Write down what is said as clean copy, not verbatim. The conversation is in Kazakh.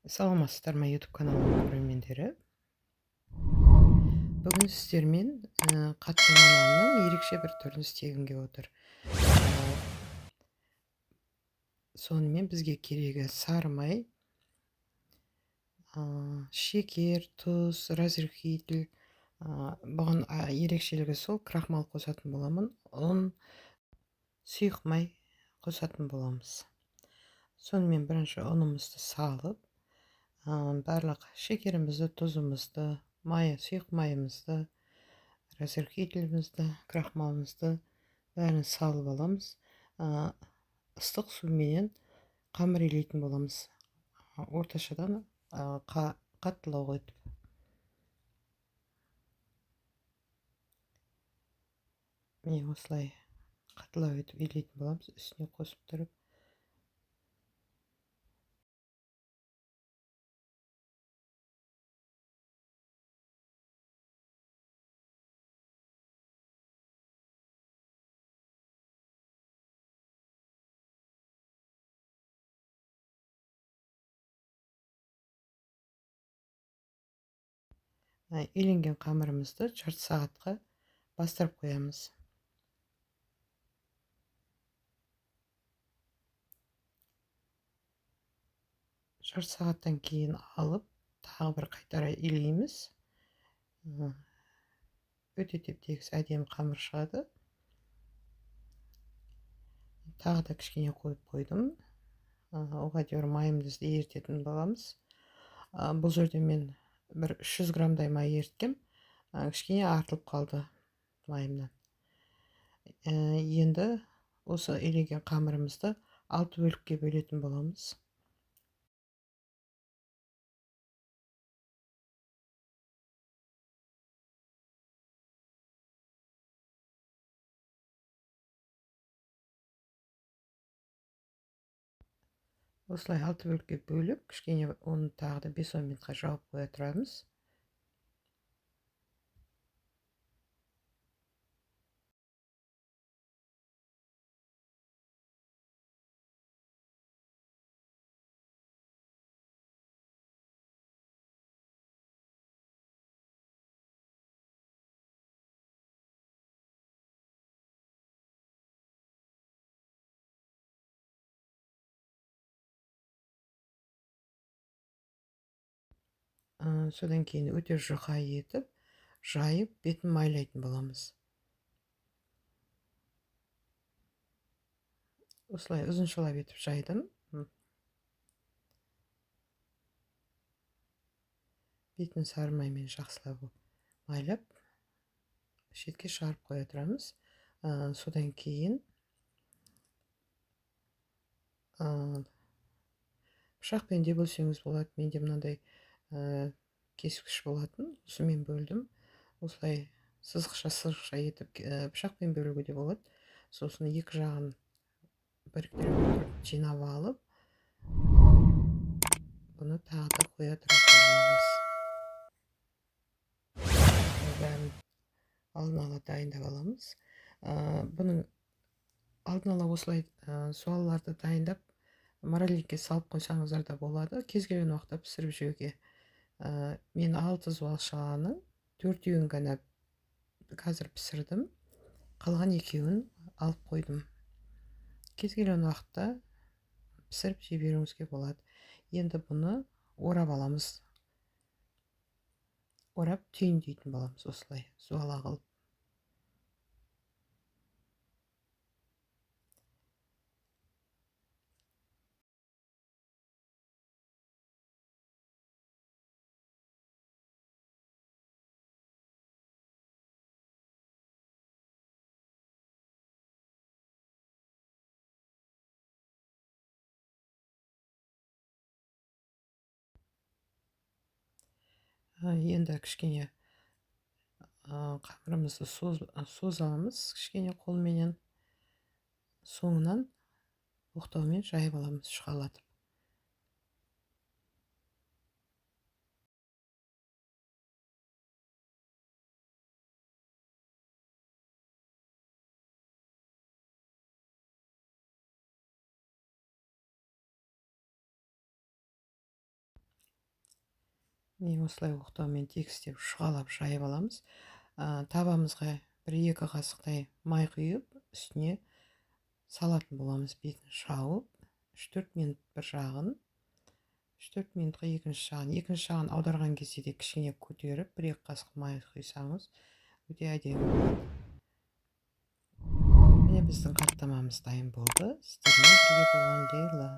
Саламатсыздар ма YouTube каналының көрермендері. Бүгін сіздермен қатты нанның ерекше бір түрін істегім келіп отыр. Сонымен бізге керегі сары май, шекер, тұз, разрыхитель. Бұған ерекшелігі сол, крахмал қосатын боламын, ұн, сұйық май қосатын боламыз. Сонымен бірінші ұнымызды салып, барлық шекерімізді, тұзымызды, сұйық майымызды, разрыхителімізді, крахмалымызды бәрін салып аламыз. Ыстық суменен қамыр илейтін боламыз. Орташадан қаттылау қойып. Міне осылай қаттылау етіп илейтін боламыз. Үстіне қосып тұрып. Иленген қамырымызды жарты сағатқа бастырып қоямыз. Жарты сағаттан кейін алып, тағы бір қайтара илейміз. Өте теп-тегіс әдемі қамыр шығады. Тағы да кішкене қойып қойдым. Оған дейін майымызды ерітетін боламыз. Бұл жерде мен бір 300 грамдай май еріткем. Кішкене артылып қалды майымнан. Енді осы илеген қамырымызды 6 бөлікке бөлетін боламыз. Осылай 6 бөлікке бөліп, кішкене оны тағы да 5-10 минутқа жауып қоя тұрамыз. Содан кейін өте жұқа етіп, жайып, бетін майлайтын боламыз. Осылай ұзыншалап етіп жайдым. Бетін сары маймен жақсылап майлап, шетке шығарып қоя тұрамыз. Содан кейін пышақпен де бөлсеңіз болады. Менде мынандай кескіш болатын. Осымен бөлдім. Осылай сызықша етіп пышақпен бөлуге де болады. Сосын екі жағын біріктіріп жинап алып, бұны тағы да қоя тұрамыз. Бәрін алдын ала дайындап аламыз. Бұның алдын ала осылай суалаларды дайындап, морозилькеге салып қойсаңыздар да болады. Кез келген уақытта пісіріп жеуге. Мен 6 суалшаның 4-еуін ғана қазір пісірдім. Қалған 2-еуін алып қойдым. Кез келген уақытта пісіріп жей беруіңізге болады. Енді бұны орап аламыз. Орап түйіндейтін боламыз осылай суала қылып. Енді кішкене қамырымызды созамыз, кішкене қолменен, соңынан оқтаумен жайып аламыз, шұқалатып. Міне осылай оқтаумен тегістеп шұғалап жайып аламыз. Табамызға 1-2 қасықтай май құйып, үстіне салатын боламыз. Бетін шауып, 3-4 минут бір жағын, 3-4 минутқа екінші жағын. Екінші жағын аударған кезде де кішкене көтеріп, 1-2 қасық май құйсаңыз, өте әдемі болады. Міне біздің қаттамамыз дайын болды. Сіздермен бірге болған Лейла.